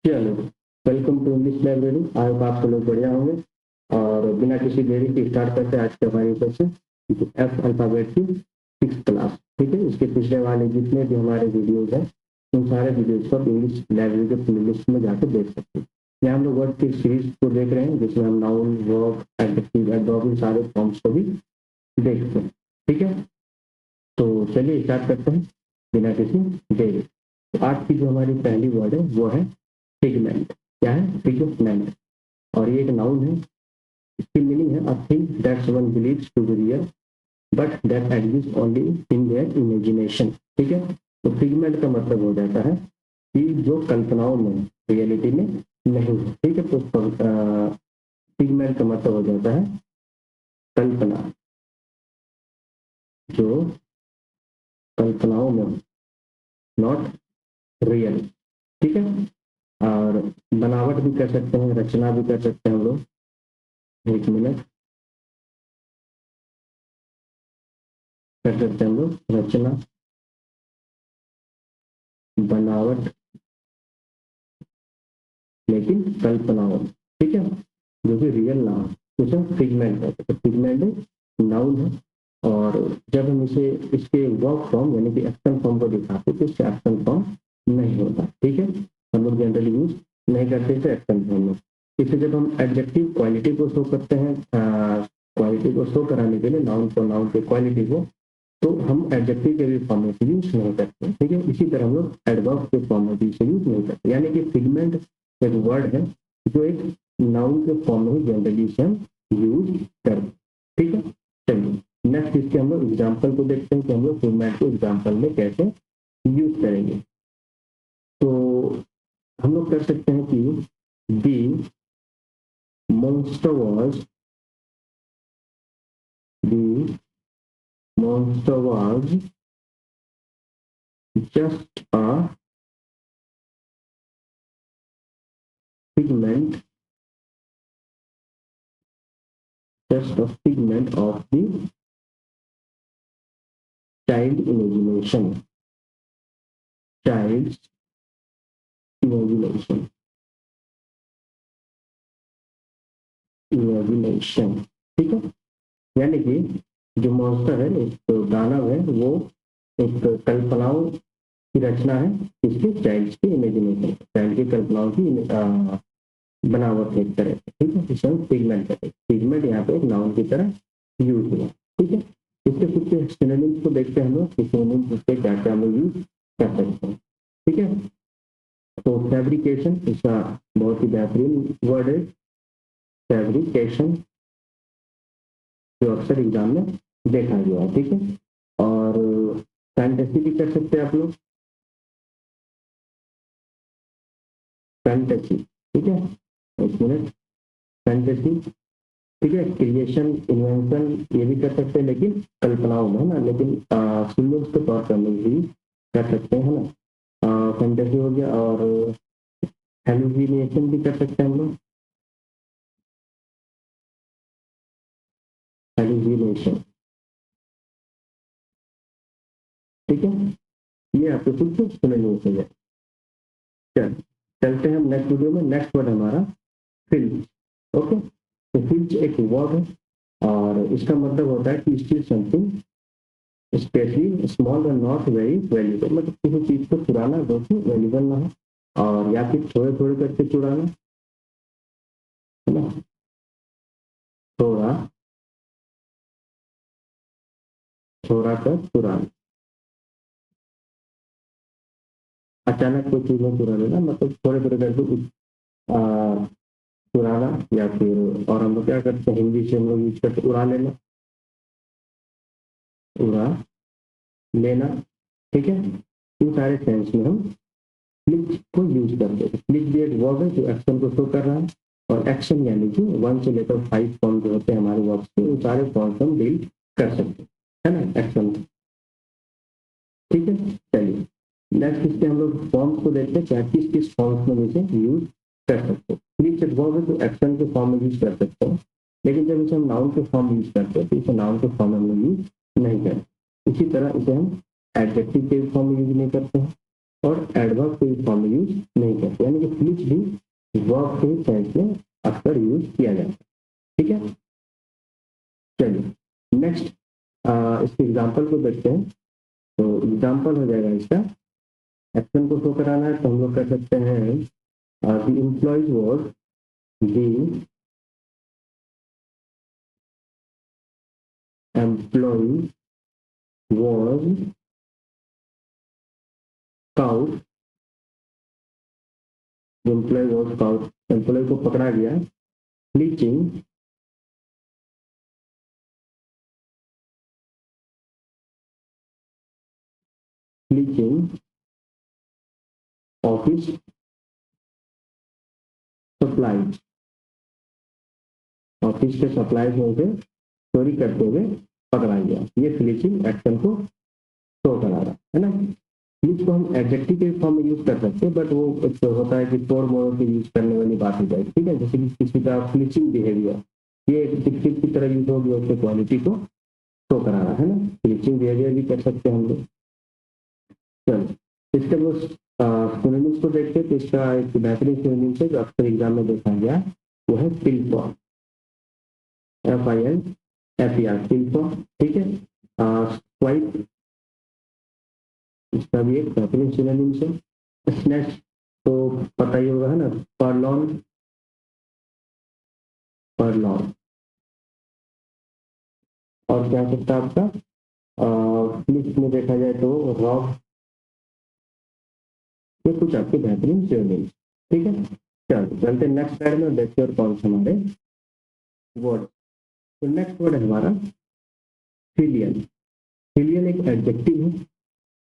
चलो, welcome to English library. I hope आप लोग बढ़िया होंगे। और बिना किसी देरी के स्टार्ट करते हैं आज के हमारे सेशन एफ अल्फाबेट की 6th क्लास। ठीक है, इसके पिछले वाले जितने भी हमारे वीडियोज हैं उन सारे वीडियोज को आप इंग्लिश लाइब्रेरी के प्लेलिस्ट में जाकर देख सकते हैं। यहाँ हम लोग वर्ड की सीरीज को देख रहे हैं जिसमें हम नाउन, वर्ब, एडजेक्टिव, एडवर्ब इन सारे फॉर्म्स को भी देखते हैं। ठीक है, तो चलिए स्टार्ट करते हैं बिना किसी देरी। तो आज की जो हमारी पहली वर्ड है वो है पिगमेंट। क्या है? पिगमेंट। और ये एक नाउन है। इसकी मीनिंग है a thing that one believes to be real but that exist only in their imagination. ठीक है, तो पिगमेंट का मतलब हो जाता है कि जो कल्पनाओं में, रियलिटी में नहीं है। ठीक है, तो पिगमेंट का मतलब हो जाता है कल्पना, जो कल्पनाओं में, नॉट रियल। ठीक है, और बनावट भी कर सकते हैं, रचना भी कर सकते हैं हम लोग। एक मिनट, कर सकते हैं हम लोग रचना, बनावट, लेकिन कल्पनाओं। ठीक है, जो कि रियल ना हो उसे फिगमेंट है। तो फिगमेंट नाउन है। और जब हम इसे इसके वर्क फॉर्म यानी कि एक्शन फॉर्म को दिखाते तो इससे एक्शन फॉर्म नहीं होता। ठीक है, हम लोग जनरली यूज नहीं करते इसे एक्शन फॉर्म में। इसे जब हम एडजेक्टिव क्वालिटी को शो करते हैं, क्वालिटी को शो कराने के लिए नाउन को, नाउन के क्वालिटी को, तो हम एडजेक्टिव के भी फॉर्म में से यूज नहीं करते। ठीक है, इसी तरह हम लोग एडवर्ब के फॉर्म में भी इसे यूज नहीं करते। यानी कि पिगमेंट एक वर्ड है जो एक नाउन के फॉर्म में ही जनरली इसे हम यूज करते हैं। ठीक है, चलिए नेक्स्ट इसके हम लोग एग्जाम्पल को देखते हैं कि हम लोग पिगमेंट को एग्जाम्पल में कैसे यूज करेंगे। तो हम लोग कर सकते हैं कि दी monster was the monster was just a pigment, just a figment of the child imagination, child's imagination, imagination। ठीक है, यानी कि जो मॉन्स्टर है, एक तो दानव है, वो एक कल्पनाओं की रचना है। इसके चाइल्ड की इमेजिनेशन, चाइल्ड की कल्पनाओं की बनावट एक तरह से। ठीक है, इसे हम पिगमेंट कहते हैं। पिगमेंट यहाँ पे एक नाउन की तरह यूज हुआ। ठीक है, इसके कुछ सिनोनिम्स को देखते हैं हम लोग, सिनोनिम्स इसके क्या क्या हम लोग यूज कर सकते हैं। ठीक है, तो फैब्रिकेशन इसका बहुत ही बेहतरीन वर्ड है, फैब्रिकेशन, जो अक्सर एग्जाम में देखा गया है। ठीक है, और फैंटेसी भी कर सकते हैं आप लोग, फैंटेसी। ठीक है, एक मिनट, फैंटेसी। ठीक है, क्रिएशन, इन्वेंशन ये भी कर सकते हैं लेकिन कल्पनाओं में है ना, लेकिन सिम्बल्स के तौर पर हम लोग भी कर सकते हैं ना। फैंटेसी हो गया, और हेलुसिनेशन भी कर सकते हैं हम लोग, हेलुसिनेशन। ठीक है, ये आपको कुछ सुनने में हो जाए। चलते हैं हम नेक्स्ट वीडियो में। नेक्स्ट वर्ड हमारा फिल्म। ओके, तो फिल्म एक वर्ड है और इसका मतलब होता है कि स्टिल समथिंग स्पेशली स्मॉल और नॉट वेरी वैल्यूबल। मतलब किसी चीज को चुराना जो कि वैल्यूबल ना हो, और या फिर थोड़े थोड़े करके चुराना, है ना, थोड़ा थोड़ा कर चुराना। अचानक कोई चीज में चुरा लेना, मतलब थोड़े थोड़े करके चुराना। या फिर और हम लोग क्या करते हैं, हिंदी से हम लोग यूज करते उड़ा लेना, उड़ा लेना। ठीक है, इन सारे सेंस में हम फ्लिच को यूज करते हैं। फ्लिच भी एक वर्ब है जो एक्शन को शो कर रहा है, और एक्शन यानी कि 1 से लेकर 5 फॉर्म जो होते हैं हमारे वर्ब्स के, उन सारे फॉर्म हम डील कर सकते हैं, है ना, एक्शन। ठीक है, चलिए नेक्स्ट इसके हम लोग फॉर्म्स को देखते हैं, क्या किस किस फॉर्म्स में इसे यूज कर सकते हैं। फ्लिच एक वर्ब है तो एक्शन के फॉर्म में यूज कर सकते हैं, लेकिन जब इसे हम नाउन के फॉर्म में यूज करते हैं तो इसे नाउन के फॉर्म में हम लोग यूज नहीं करते। इसी तरह इसे हम एडजेक्टिव के फॉर्म में यूज नहीं करते हैं और एडवर्ब के फॉर्म में यूज नहीं करते। यानी कि फ्लिच भी वर्ब के सेंस में अक्सर यूज किया जाता है। ठीक है, चलिए नेक्स्ट इसके एग्जाम्पल को देखते हैं। तो एग्जाम्पल हो जाएगा इसका, एक्शन को शो कराना है तो हम लोग कर सकते हैं the employee was the employee was caught, employee was caught, employee को पकड़ा गया bleaching bleaching office supplies, office के सप्लाईज में से चोरी करते हुए पकड़ा गया। ये ब्लीचिंग एक्शन को शो करा रहा है ना। ब्लीच को हम एडजेक्टिव के फॉर्म में यूज कर सकते हैं, बट वो एक तो होता है कि तोड़ मोड़ के यूज करने वाली बात हो जाएगी। ठीक है, जैसे कि किसी का ब्लीचिंग बिहेवियर, ये एडजेक्टिव की तरह यूज होगी, उसके क्वालिटी को शो करा रहा है ना। ब्लीचिंग बिहेवियर भी कर सकते हैं हम लोग। चलो इसके वो सिनोनिम्स को देखते हैं। तो इसका एक बेहतरीन सिनोनिम है जो अक्सर एग्जाम में देखा गया, वो है फिल्फॉर्म, FILFER, फिल्फॉर्म। ठीक है, स्वाइप, इसका भी एक बेहतरीन सिनोनिम है। स्नैच तो पता ही होगा है ना, परलॉन, परलॉन। और क्या सकता है आपका लिस्ट में देखा जाए तो रॉक, ये कुछ आपके बेहतरीन सिनोनिम। ठीक है, चलो चलते नेक्स्ट स्लाइड में, देखते और कौन से हमारे वर्ड। तो नेक्स्ट वर्ड है हमारा फिलियल। फिलियल एक एडजेक्टिव है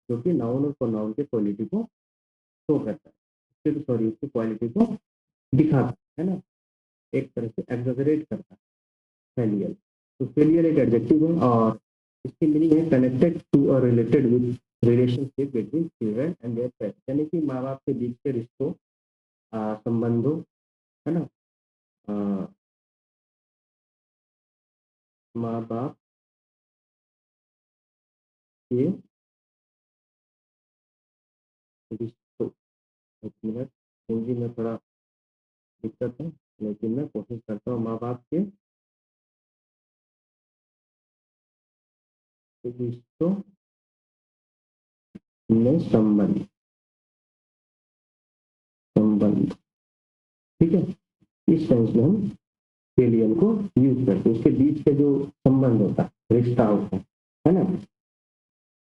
जो कि नाउन और प्रोनाउन के क्वालिटी को शो करता है, सॉरी उसकी क्वालिटी को दिखाता है ना, एक तरह से एग्जैजरेट करता है फेलियल। तो फेलियल एक एडजेक्टिव है और इसकी मीनिंग है कनेक्टेड टू और related with relationship between children and their parents, यानी कि माँ बाप के बीच के रिश्तों, संबंधों, है ना, माँ बाप के रिश्तों, एक मिनट, हिंदी में थोड़ा दिक्कत है लेकिन मैं कोशिश करता हूँ, माँ बाप के रिश्तों में संबंध, संबंध। ठीक है, इस सेंस में हम फेलियल को यूज करते हैं, उसके बीच के जो संबंध होता है, रिश्ता होता है ना,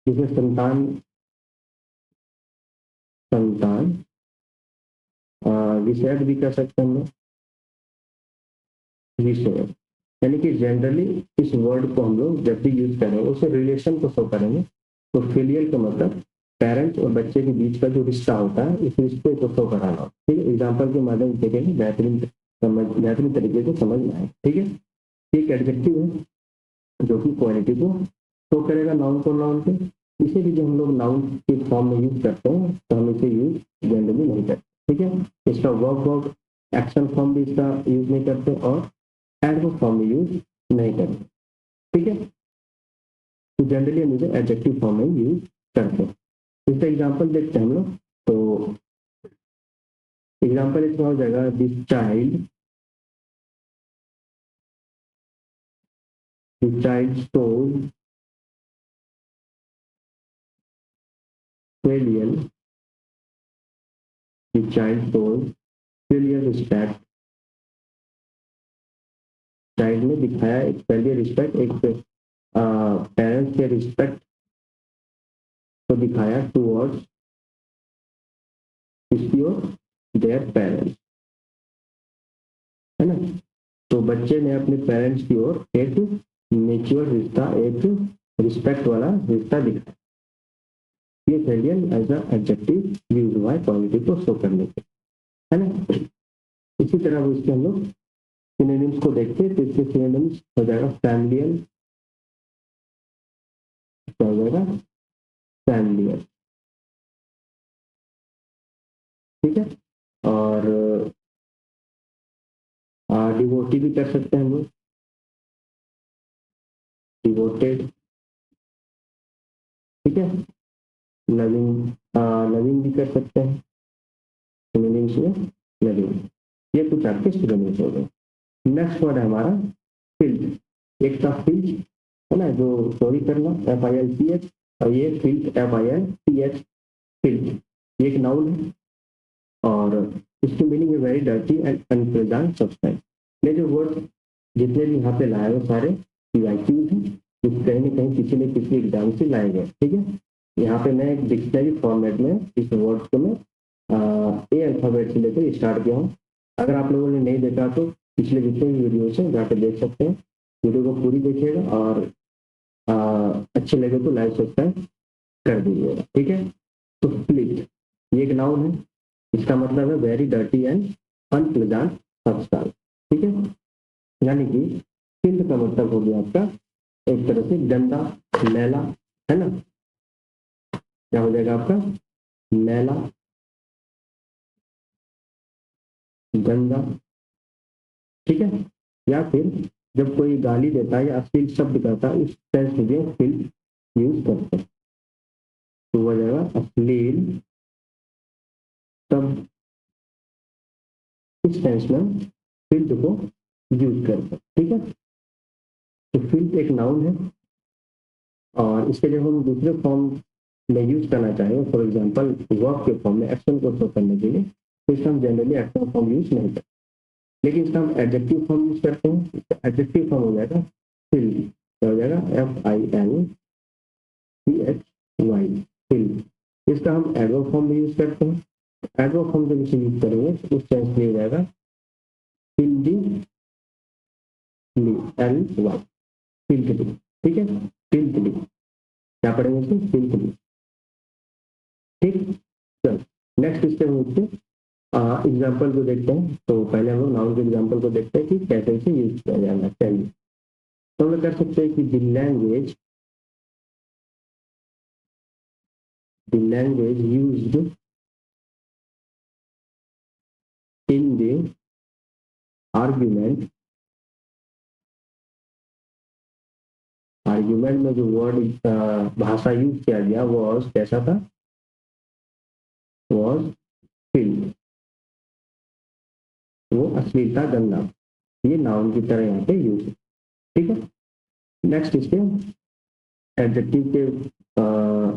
जिसे संतान, संतान विषयक भी कर सकते हैं हम लोग, विषय, यानी कि जनरली इस वर्ड को हम लोग जब भी यूज करेंगे उसे रिलेशन को शो करेंगे। तो फेलियल का मतलब पेरेंट्स और बच्चे के बीच का जो रिश्ता होता है, इस रिश्ते को शो कराना। ठीक है, एग्जाम्पल के माध्यम से देखेंगे, बेहतरीन तरीके से समझ में आए। ठीक है, एक एडजेक्टिव है जो कि क्वालिटी को शो करेगा नाउन को नाउन पे। इसे भी जो हम लोग नाउन के फॉर्म में यूज करते हैं तो हम इसे यूज जनरली नहीं करते। ठीक है, इसका वर्ब एक्शन फॉर्म भी इसका यूज नहीं करते और एडवर्ब फॉर्म में यूज नहीं करते। ठीक है, तो जनरली हम इसे एडजेक्टिव फॉर्म में यूज करते हैं। इसका एग्जाम्पल देखते हैं हम लोग। तो एग्जाम्पल इसमें हो जाएगा, the child showed filial, the child showed filial respect, child ने दिखाया एक पहले रिस्पेक्ट, एक पेरेंट्स के रिस्पेक्ट को दिखाया टूवर्ड्स इसकी और देयर पेरेंट्स, है ना। तो बच्चे ने अपने पेरेंट्स की ओर एक नेचुरल रिश्ता, एक रिस्पेक्ट वाला रिश्ता दिखाया। ये फेलियल एज अ एडजेक्टिव यूज हुआ है क्वालिटी को शो करने के, है ना। इसी तरह वो इसके हम लोग सिनोनिम्स को देखते हैं। तो इसके सिनोनिम्स हो जाएगा फैमिलियल, क्या हो जाएगा, फैमिलियल। ठीक है, और डिवोटी भी कर सकते हैं हम लोग, डिवोटेड। ठीक है, लविंग, लविंग भी कर सकते हैं सिनोनिम्स में, लविंग। ये कुछ आपके सिनोनिम्स हो गए। नेक्स्ट वर्ड है हमारा फिल्ड। एक था फिल्ड है ना, जो चोरी करना, FILCH, और ये फिल्ड FILTH, फिल्ड, ये एक नाउन है और इसकी मीनिंग है very dirty and unpleasant substance. ये जो वर्ड जितने भी यहाँ पे लाए हुए सारे PIQs हैं, जो कहीं ना कहीं किसी न किसी एग्जाम से लाए गए, ठीक है। यहाँ पे मैं एक डिक्शनरी फॉर्मेट में इस वर्ड्स को मैं ए अल्फाबेट से लेकर स्टार्ट किया हूँ। अगर आप लोगों ने नहीं देखा तो पिछले जितने भी वीडियोस हैं जाकर देख सकते हैं। वीडियो को पूरी देखिएगा और अच्छे लगे तो लाइक सब्सक्राइब कर दीजिएगा, ठीक है। तो फ्लिट, ये एक नाउन है, इसका मतलब है very dirty and unpleasant substance, ठीक है। यानी कि फिल्ड का मतलब हो गया आपका एक तरह से गंदा, मैला, है ना। क्या हो जाएगा आपका? मैला, गंदा, ठीक है। या फिर जब कोई गाली देता है या अश्लील शब्द करता है उस सेंस में भी फिल्ड यूज करते हैं, तो हो जाएगा अश्लील शब्द, इस सेंस में फिल्ड को यूज करते हैं, ठीक है। तो फिल्ड एक नाउन है और इसके जब हम दूसरे फॉर्म में यूज करना चाहेंगे, फॉर एग्जाम्पल वर्ब के फॉर्म में एक्शन को शो करने के लिए, तो इसका हम जनरली एक्शन फॉर्म यूज नहीं करते, लेकिन इसका हम एडजेक्टिव फॉर्म यूज करते हैं। एडजेक्टिव फॉर्म हो जाएगा फिल, क्या हो जाएगा? FILCHY, फिल। इसका हम एडवर्ब फॉर्म भी यूज करते हैं। एडवर्ब फॉर्म जब इसे यूज करेंगे तो उस सेंस में हो जाएगा फिल्डी, LY, फिल्डी, ठीक है। फिल्डी, क्या पढ़ेंगे इसको? फिल्डी, ठीक। चल नेक्स्ट इसके हम उसके एग्जाम्पल को देखते हैं। तो पहले हम लोग नाउन के एग्जाम्पल को देखते हैं कि कैसे इसे यूज किया जाना चाहिए। तो हम लोग कर सकते हैं कि the language used in the argument, argument में जो वर्ड भाषा यूज किया गया वॉज कैसा था? वॉज फिल्ड, वो अश्लील था, गंदा। ये नाउन की तरह यहाँ पे यूज है, ठीक है। नेक्स्ट इसके एडजेक्टिव के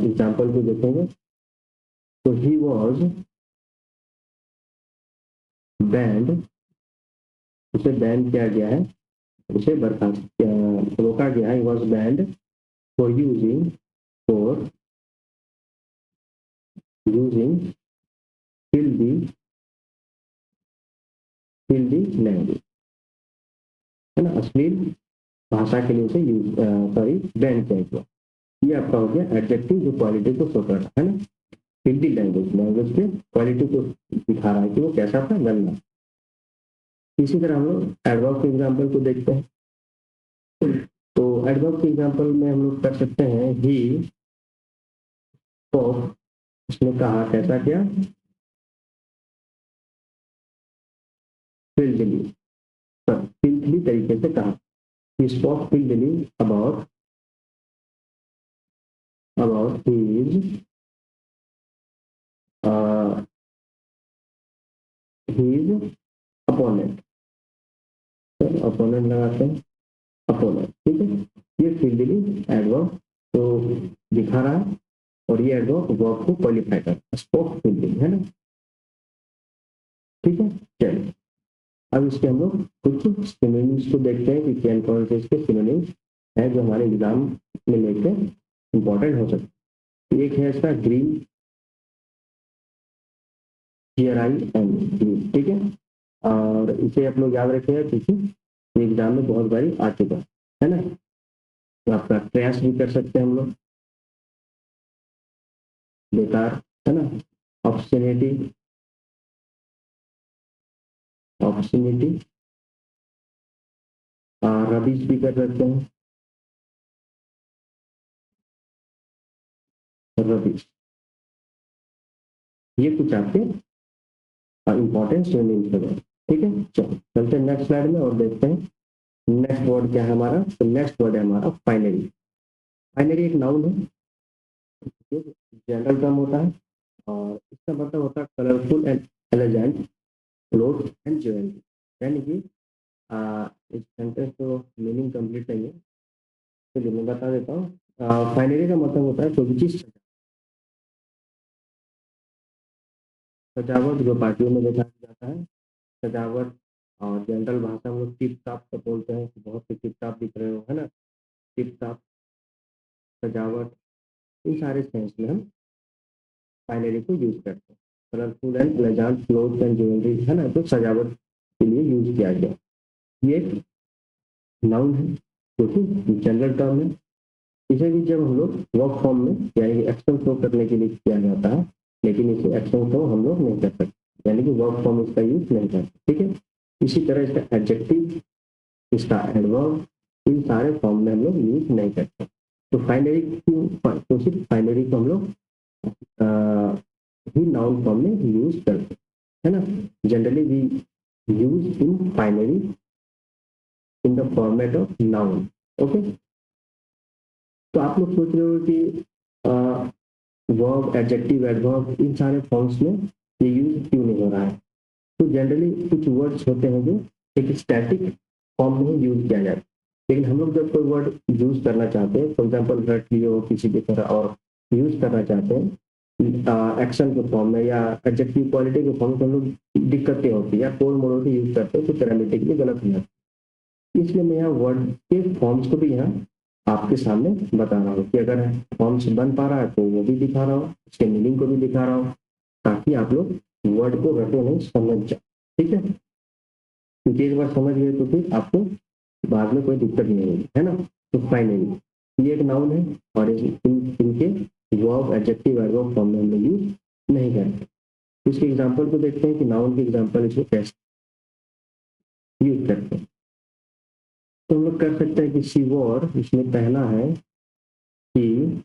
एग्जाम्पल को देखेंगे। तो ही वॉज बैंड, उसे बैन किया गया है, उसे बर्खास्त रोका गया है। Was banned for for using filthy, filthy language, है ना। अश्लील भाषा के लिए उसे यूज बैन किया गया। ये आपका हो गया एडजेक्टिव जो क्वालिटी को शो कर रहा है ना। फिल्दी लैंग्वेज, लैंग्वेज के क्वालिटी को दिखा रहा है कि वो कैसा था, गंदा। इसी तरह हम लोग एडवर्ब के एग्जाम्पल को देखते हैं। तो एडवर्ब के एग्जाम्पल में हम लोग कर सकते हैं ही स्पोक, उसने कहा, कैसा किया? फील्डली, फील्डली तरीके से कहा। ही स्पोक फील्डली about his his opponent, opponent लगाते हैं, अपोनेंट, ठीक है। ये फील्डली एडवर्ब तो दिखा रहा है और ये एडवर्ब वर्ब को क्वालिफाई करता है, स्पोक फील्डली, है ना, ठीक है। चलिए अब इसके हम लोग कुछ सिनोनिम्स को देखते हैं कि क्या कौन से इसके सिनोनिम्स है जो हमारे एग्जाम में लेके इंपॉर्टेंट हो सकते हैं। एक है इसका ग्रीन, GRIN, ग्रीन, ठीक है। और इसे आप लोग याद रखिएगा क्योंकि एग्जाम में बहुत बारी आ चुका है ना। तो आपका प्रयास भी कर सकते हैं हम लोग, बेकार, है ना। ऑप्शनिटी, ऑप्शनिटी, रबिश भी कर सकते हैं, रबिश। ये कुछ आपके इंपॉर्टेंट सिनोनिम्स हो गए, ठीक है। चलो चलते हैं नेक्स्ट स्लाइड में और देखते हैं नेक्स्ट वर्ड क्या है हमारा। तो नेक्स्ट वर्ड है हमारा फाइनरी। फाइनरी एक नाउन है, जनरल टर्म होता है और इसका मतलब होता है colourful and elegant, cloth and jewellery. यानी कि इस सेंटेंस तो मीनिंग कंप्लीट नहीं है, चलिए मैं बता देता हूँ। फाइनरी का मतलब होता है कोई भी चीज सजावट, जो पार्टियों में देखा जाता है सजावट। और जनरल भाषा में लोग टिप टाप तो बोलते हैं कि बहुत से टिप टाप दिख रहे हो, है ना। टिप टाप, सजावट, इन सारे सेंस में हम फाइनरी को यूज करते हैं। Colourful and elegant cloth and jewellery, है ना, तो सजावट के लिए यूज किया गया। ये एक नाउन है जो कि जनरल टर्म है। इसे भी जब हम लोग वर्क फॉर्म में यानी कि एक्शन फ्लो करने के लिए किया जाता है, लेकिन इसे एक्शन फ्लो हम लोग नहीं कर सकते, यानी कि वर्क फॉर्म इसका यूज नहीं करते, ठीक है। इसी तरह इसका एडजेक्टिव, इसका एडवर्ब, इन सारे फॉर्म में हम लोग यूज नहीं करते। तो फाइनरी तो सिर्फ फाइनरी को हम लोग ही नाउन फॉर्म में यूज करते हैं, है ना। Generally we use in finery in the format of noun. Okay, तो आप लोग सोच रहे हो कि वर्ब, एडजेक्टिव, एडवर्ब, इन सारे फॉर्म्स में ये यूज क्यों नहीं हो रहा है। तो जनरली कुछ वर्ड्स होते हैं जो एक स्टैटिक फॉर्म में यूज किया जाता है, लेकिन हम लोग जब कोई वर्ड यूज करना चाहते हैं, फॉर एग्जाम्पल रट लिए हो किसी की तरह और यूज करना चाहते हैं एक्शन के फॉर्म में या एडजेक्टिव क्वालिटी के फॉर्म में, तो हम लोग दिक्कतें होती है या टोन मोड़ के यूज करते हैं तो ग्रामेटिकली गलत हो जाता है। इसलिए मैं यहाँ वर्ड के फॉर्म्स को भी यहाँ आपके सामने बता रहा हूँ कि अगर फॉर्म्स बन पा रहा है तो वो भी दिखा रहा हूँ, उसके मीनिंग को भी दिखा रहा हूँ, ताकि आप लोग वर्ड को रटो नहीं, समझ जाओ, ठीक है। क्योंकि एक बार समझ गए तो फिर आपको बाद में कोई दिक्कत नहीं होगी, है ना। तो फाइनली ये एक नाउन है और इनके वर्ब, एडजेक्टिव, एडवर्ब फॉर्म में हम लोग यूज नहीं करते। इसके एग्जांपल को देखते हैं कि नाउन के एग्जांपल इसमें कैसे यूज करते हैं। तो हम लोग कर सकते हैं कि शी वॉर, इसमें पहना है कि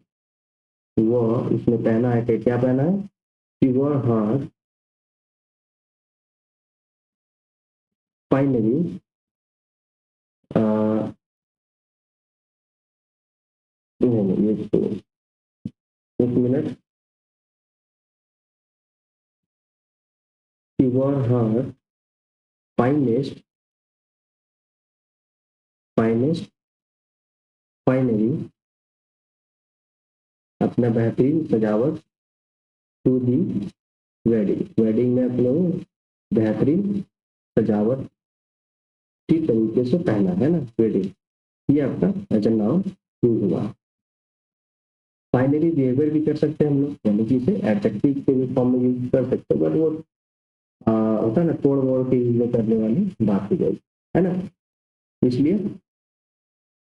वह, इसमें पहना है कि क्या पहना है, शी वॉर हर फाइनली, नहीं ये तो एक minute, she war her finest, finest finally, अपना बेहतरीन सजावट टू दी वेडिंग, वेडिंग में अपने बेहतरीन सजावट की तरीके से पहना, है ना, वेडिंग, ये आपका एज ए नाउन यूज हुआ। फाइनली बिहेवियर भी कर सकते हैं हम लोग, यानी कि इसे एडजेक्टिव के भी फॉर्म में यूज कर सकते हैं, बट वो होता है ना तोड़ मोड़ के यूज करने वाली बात हो जाएगी, है ना। इसलिए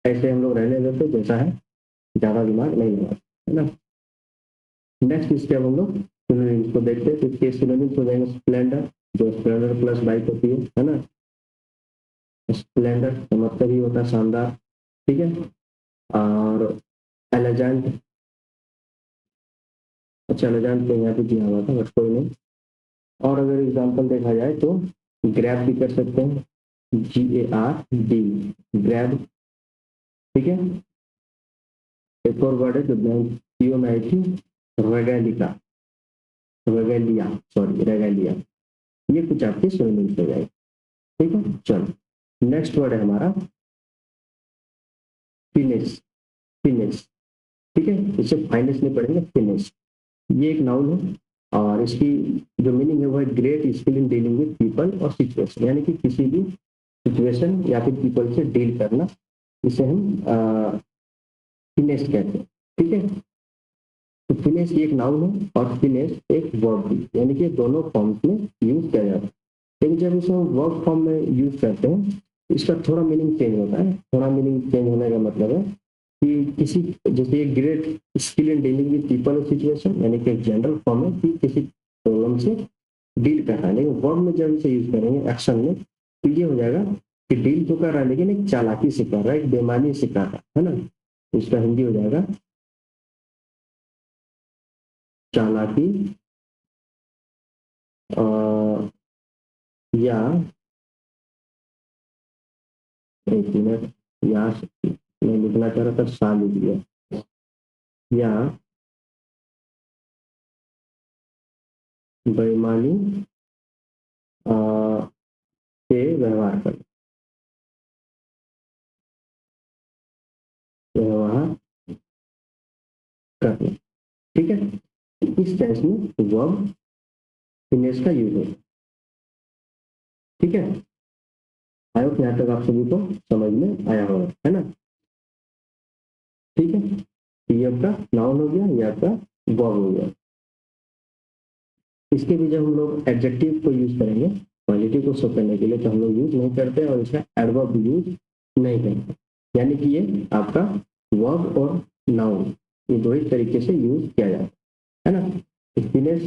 ऐसे हम लोग रहने देते जैसा है, ज्यादा दिमाग नहीं लगाते, है ना। नेक्स्ट इसके अब हम लोग सिनोनिम्स को देखते हैं। तो इसके सिनोनिम्स हो जाएंगे स्प्लेंडर, जो स्प्लेंडर प्लस बाइक होती है ना। स्प्लेंडर का मतलब ही होता है शानदार, ठीक है। और एलिगेंट, अच्छा एलिगेंट तो यहाँ पे दिया हुआ था बट कोई नहीं। और अगर एग्जांपल देखा जाए तो ग्रैब भी कर सकते हैं, GARD, ग्रैब, ठीक है। एक और वर्ड है जो CO में आई थी, रेगेलिका, रेगेलिया, सॉरी रेगेलिया, ये कुछ आपके सिनोनिम्स हो जाएंगे, ठीक है। चलो नेक्स्ट वर्ड है हमारा फिनिश, फिनिश, ठीक है। इसे फाइनेंस नहीं पढ़ेंगे, फिनिश, ये एक नाउन है और इसकी जो मीनिंग है वो है great skill in dealing with people और सिचुएशन, यानी कि किसी भी सिचुएशन या फिर पीपल से डील करना, इसे हम फिनेस कहते हैं, ठीक है। तो फिनेस एक नाउन है और फिनेस एक वर्ब भी, यानी कि दोनों फॉर्म्स में यूज किया जाता है। लेकिन जब इसे हम वर्ब फॉर्म में यूज करते हैं तो इसका थोड़ा मीनिंग चेंज होता है। थोड़ा मीनिंग चेंज होने का मतलब है कि किसी, जैसे great skill in dealing with people और सिचुएशन, यानी कि जनरल फॉर्म है कि किसी प्रॉब्लम से डील कर रहा है, लेकिन वर्ब में जब इसे यूज करेंगे एक्शन में तो ये हो जाएगा कि डील तो कर रहा है लेकिन एक चालाकी से कर रहा है, एक बेईमानी से कर रहा है ना। तो इसका हिंदी हो जाएगा चालाकी या, एक मिनट, या मैं लिखना चाह रहा था सा लिख दिया, या बेईमानी से व्यवहार करना, व्यवहार करना। ठीक है, इस टेंस में वर्ब फिनिश का यूज होगा। ठीक है, आई होप यहाँ तक आप सभी को समझ में आया होगा, है ना। ठीक है, तो ये आपका नाउन हो गया, ये आपका वर्ब हो गया। इसके भी जब हम लोग एडजेक्टिव को यूज करेंगे क्वालिटी को शो करने के लिए, तो हम लोग यूज नहीं करते और इसका एडवर्ब भी यूज नहीं करते। यानी कि ये आपका वर्ब और नाउन, ये दो ही तरीके से यूज किया जाता है ना। फिनिश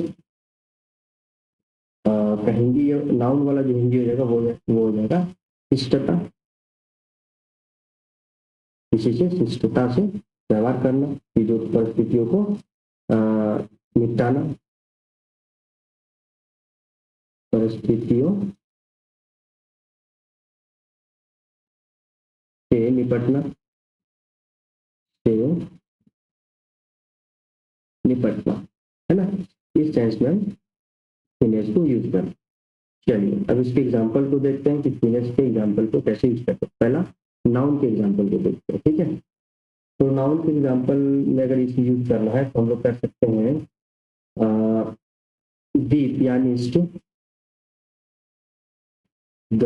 का हिंदी नाउन वाला जो हिंदी हो जाएगा वो हो जाएगा शिष्टता। किसी से शिष्टता से व्यवहार करना, चीजों परिस्थितियों को निपटाना, परिस्थितियों से निपटना, से निपटना, है ना। इस सेंस में हम फिनेस को यूज करते हैं। चलिए अब इसके एग्जांपल को देखते हैं कि फिनेस के एग्जांपल को कैसे यूज करते हैं। पहला नाउन के एग्जांपल को देखते हैं। ठीक है, तो नाउन के एग्जांपल में अगर इसे यूज करना है तो हम लोग कर सकते हैं the pianist, the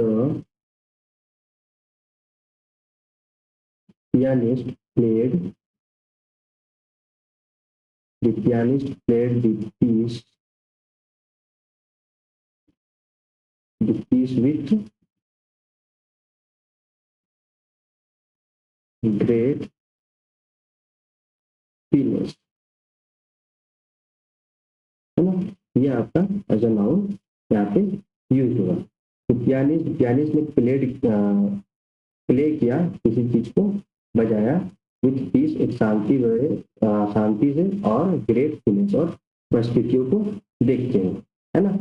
pianist played the pianist played the piece with great finish, है ना। ये आपका एज अ नाउन यहाँ पे यूज हुआ। तो पियानिस्ट ने प्ले किया, किसी चीज को बजाया, विथ पीस एक शांति शांति से और ग्रेट फीलिंग्स और परिस्थितियों को देखते हैं, है ना।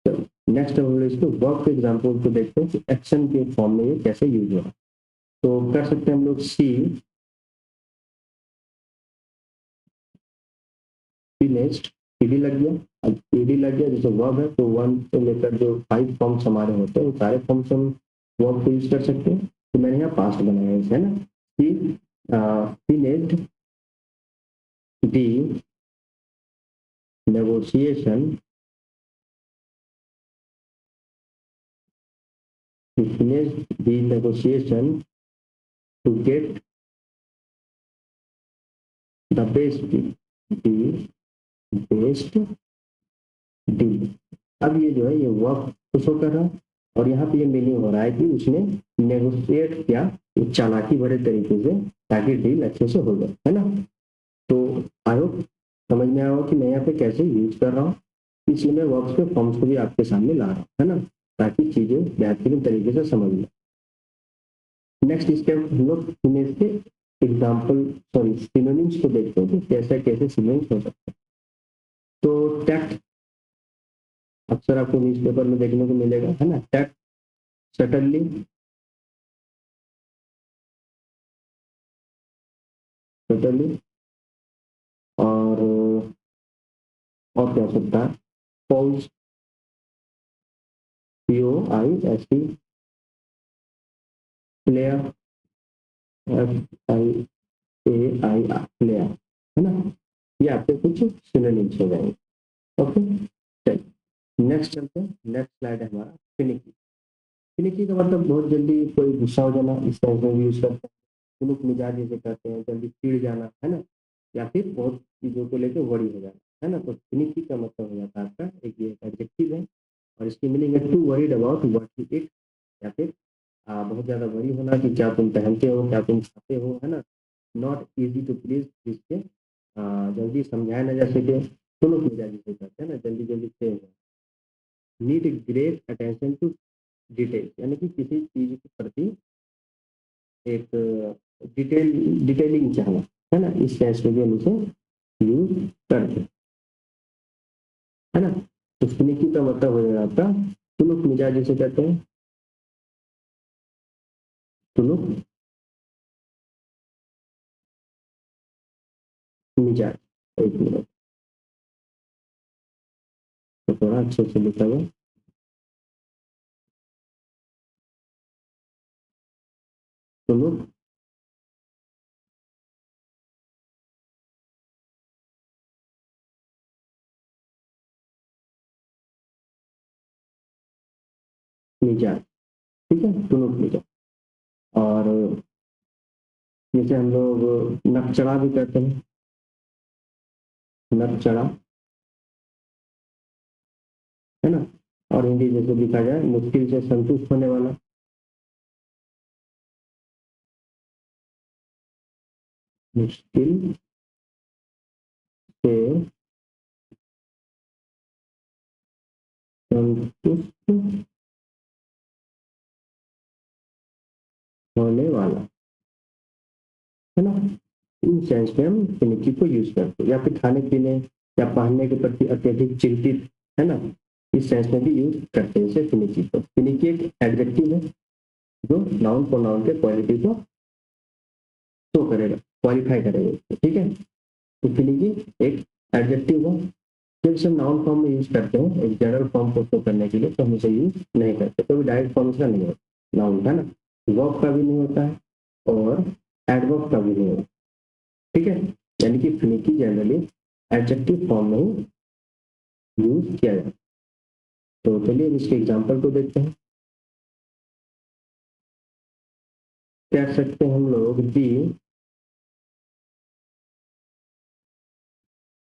तो नेक्स्ट हम लोग इसको वर्ब के एग्जांपल को देखते हैं कि एक्शन के फॉर्म में ये कैसे यूज हुआ। तो कर सकते हैं हम लोग सी फिनिश्ड, ईडी लग गया। अब ईडी लग गया जैसे वर्ब है तो वन से लेकर जो 5 फॉर्म्स हमारे होते हैं वो सारे फॉर्म्स हम वर्ब को यूज कर सकते हैं। तो मैंने यहाँ पास्ट बनाया है ना। She finished the negotiation, he finished the negotiation to get the the best deal। अब ये जो है ये वर्क को शो कर रहा है और यहाँ पे ये मीनिंग हो रहा है कि उसने नेगोशिएट किया एक चालाकी भरे तरीके से ताकि डील अच्छे से हो जाए, है ना। तो आई होप समझ में आया हो कि मैं यहाँ पे कैसे यूज कर रहा हूँ। इसलिए मैं वर्क्स के फॉर्म्स को भी आपके सामने ला रहा हूँ, है ना, ताकि चीजें बेहतरीन तरीके से समझ में। नेक्स्ट इसके हम लोग इमेज के एग्जाम्पल सॉरी सिनोनिम्स को देखते हैं कि कैसे कैसे सिनोनिम्स हो सकते हैं। तो टैक्ट अक्सर आपको न्यूज़पेपर में देखने को मिलेगा, है ना। टैक्ट, सटनली, सटनली, और क्या हो सकता है, pause, POISE, player, FIAIR, player, है ना। ये आपके कुछ सिनोनिम्स हो जाएंगे। ओके, चलिए नेक्स्ट चलते हैं। नेक्स्ट स्लाइड है हमारा फिनिकी। फिनिकी का मतलब बहुत जल्दी कोई गुस्सा हो जाना, इस तरह से यूज करते हैं। तुनुक मिजाज जैसे कहते हैं, जल्दी चिढ़ जाना, है ना, या फिर बहुत चीजों को लेकर वरी हो जाना, है ना। तो फिनिकी का मतलब हो जाता है आपका एक ये एडजेक्टिव है और इसकी मीनिंग है to worried about what you eat, या फिर बहुत ज्यादा वरी होना कि क्या तुम पहनते हो, क्या तुम खाते हो, है ना। नॉट इजी टू प्लीज, जिसके जल्दी समझाया ना जा सके। तुनुक मिजाज जिसे कहते हैं ना, जल्दी जल्दी से need great attention to detail, यानी कि किसी चीज के प्रति एक डिटेलिंग चाहना, है ना। इस सेंस में भी हम इसे यूज करते हैं, है ना। तो फिनिकी का मतलब हो जाएगा आपका तुनुक मिजाज जिसे कहते हैं, तुनुक मिजाज। एक मिनट, तो थोड़ा अच्छे से लिखा हुआ। मिजाज, ठीक है, टुनुक मिजाज। और जैसे हम लोग नकचढ़ा भी कहते हैं, नकचढ़ा, है ना। और हिंदी जैसे लिखा जाए, मुश्किल से संतुष्ट होने वाला, मुश्किल से संतुष्ट होने वाला, है ना। इन सेंस में हम फिनिकी को यूज करते हैं, या फिर खाने पीने या पहनने के प्रति अत्यधिक चिंतित, है ना, इस सेंस में भी यूज करते हैं इसे फिनिकी को। फिनिकी एक एडजेक्टिव है जो नाउन प्रोनाउन के क्वालिटी को शो करेगा, क्वालिफाई करेगा, ठीक है। तो फिनिकी एक एडजेक्टिव है, जब इसे नाउन फॉर्म में यूज करते हैं एक जनरल फॉर्म को शो करने के लिए, तो हम इसे यूज नहीं करते, तो डायरेक्ट फॉर्म इसका नहीं होता, नाउन, है ना। वर्ब का भी नहीं होता है और एडवर्ब का भी नहीं होता, ठीक है। यानी कि फिनिकी जनरली एडजेक्टिव फॉर्म में ही यूज किया जाता है। तो चलिए इसके एग्जांपल को देखते हैं। कह सकते हैं हम लोग दी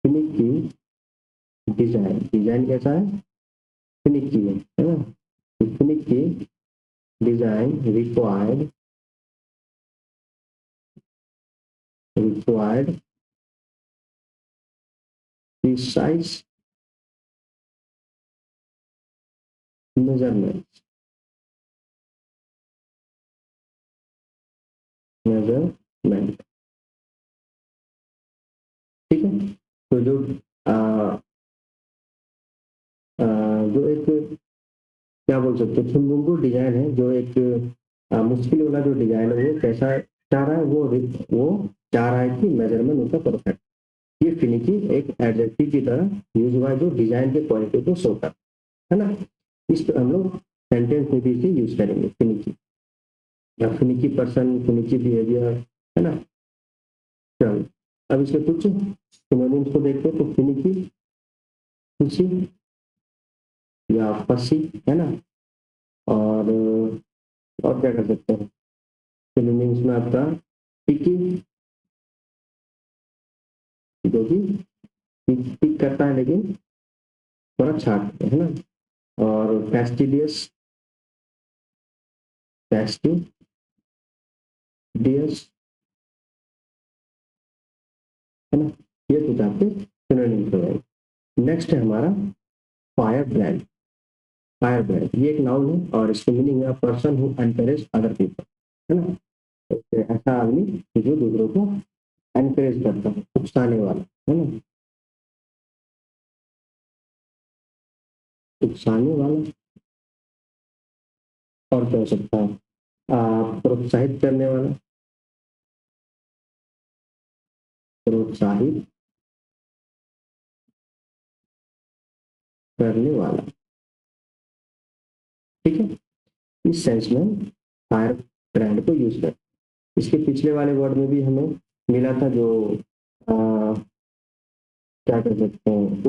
फिनिकी डिजाइन, डिजाइन कैसा है, फिनिकी है ना। Finicky design required precise measurement, measurement, ठीक है। तो जो आ, आ, जो एक क्या बोल सकते हैं थुम्बुंगू डिजाइन है, जो एक मुश्किल वाला जो डिजाइन है वो कैसा चाह रहा है, वो चाह रहा है कि मेजरमेंट उसका परफेक्ट। ये फिनिकी एक एडजेक्टिव की तरह यूज हुआ है जो डिजाइन के क्वालिटी को शो करता है ना। इस पर हम लोग सेंटेंस में भी इसे यूज करेंगे, फिनिकी या फिनिकी पर्सन, फिनिकी बिहेवियर, है ना। चलो अब इसके कुछ सिनोनिम्स को देखते हैं। तो फिनिकी, खुशी या फसी, है ना। और क्या कर सकते हैं सिनोनिम्स में आपका पिकी, जो कि पिक करता है लेकिन थोड़ा छाटता है ना। और फैस्टिडियस, फैस्टिडियस, है ना। ये कुछ आपके सिनोनिम्स हो जाएंगे। नेक्स्ट है हमारा फायर ब्रांड। फायर ब्रांड ये एक नाउन है और इसकी मीनिंग है person who encourage other people, है ना। तो ऐसा आदमी जो दूसरों को एनकरेज करता है, उकसाने वाला, है ना, उकसाने वाला। और क्या हो सकता है, प्रोत्साहित करने वाला, प्रोत्साहित करने वाला, ठीक है। इस सेंस में फायर ब्रांड को यूज कर, इसके पिछले वाले वर्ड में भी हमें मिला था जो आ, क्या कर सकते हैं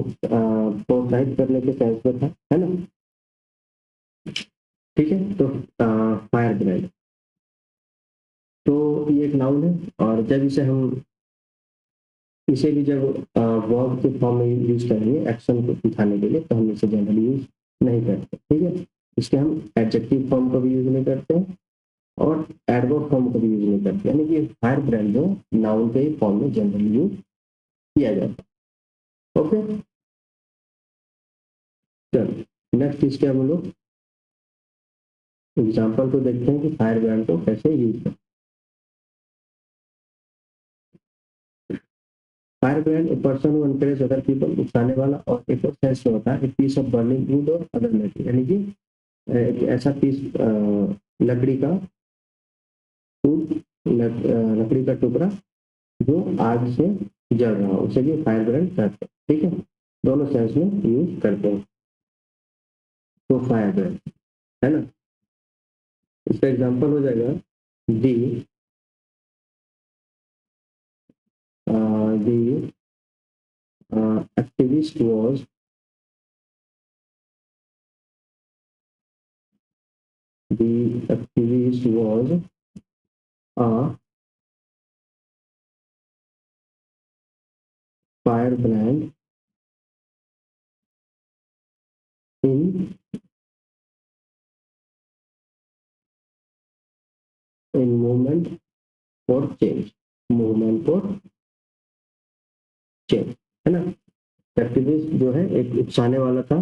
प्रोत्साहित करने के सेंस में था, है ना। ठीक है, तो फायर ब्रांड तो ये एक नाउन है, और जब इसे भी जब वर्ब के फॉर्म में यूज करेंगे एक्शन को दिखाने के लिए, तो हम इसे जनरली यूज नहीं करते, ठीक है। इसके हम एडजेक्टिव फॉर्म को भी यूज नहीं करते हैं और एडवर्ब फॉर्म को भी यूज नहीं करते, यानी कि फायर ब्रांड जो नाउन के ही फॉर्म में जनरली यूज किया जाता है। ओके, चलो नेक्स्ट इसके हम लोग एग्जाम्पल को देखते हैं कि फायर ब्रांड को कैसे यूज करते हैं। Fire brand a person who encourage other people, उकसाने वाला, और एक और सेंस में होता है पीस ऑफ बर्निंग वुड और अदर मेटेरियल, यानी कि एक ऐसा पीस लकड़ी का वुड, लकड़ी का टुकड़ा जो आग से जल रहा हो, उसे भी फायर ब्रांड कहते हैं, ठीक है। दोनों सेंस में यूज करते हैं तो फायर ब्रांड, है ना। इसका एग्जांपल हो जाएगा दी दी activist was The activist was a firebrand in movement for change, movement for change, है ना। एक्टिविस्ट जो है एक उकसाने वाला था,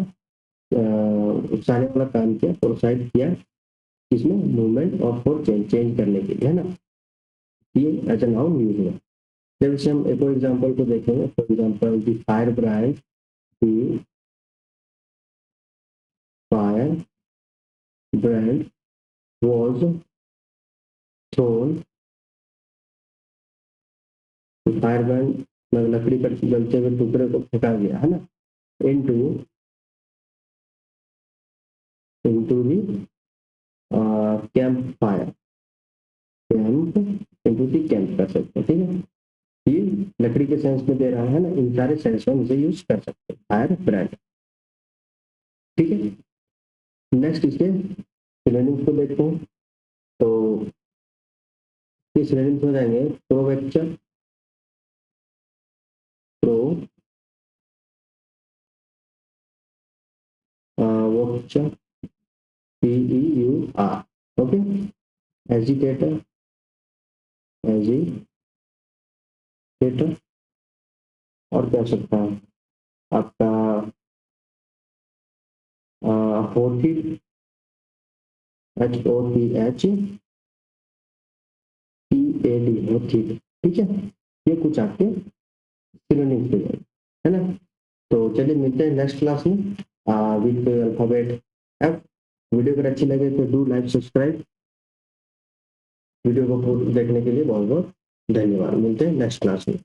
उकसाने वाला काम किया, प्रोत्साहित किया, इसमें मूवमेंट और फॉर चेंज, चेंज करने के लिए, है ना। ये एज ए नाउन यूज हुआ। जब इसे हम एक और एग्जांपल को देखेंगे, for example the fire brand, the fire brand was thrown, fire brand लकड़ी पर जलते हुए टुकड़े को फेंका गया, है ना, into into the camp fire, camp into the camp कर सकते हैं, ठीक है। ये लकड़ी के सेंस में दे रहा है ना, इन सारे सेंस में इसे यूज कर सकते हैं, फायर ब्रांड, ठीक है। नेक्स्ट इसके सिनोनिम्स को देखते हैं। तो ये सिनोनिम्स हो जाएंगे provocateur, provocateur, PEUR, okay. Agitator, agitator, और क्या हो सकता है आपका होथिट, HOTHEAD, होथिट, ठीक है। ये कुछ आपके सिनोनिम्स हो जाएंगे, है ना। तो चलिए मिलते हैं नेक्स्ट क्लास में विद अल्फाबेट एफ। वीडियो अगर अच्छी लगे तो डू लाइक सब्सक्राइब। वीडियो को देखने के लिए बहुत बहुत धन्यवाद। मिलते हैं नेक्स्ट क्लास में।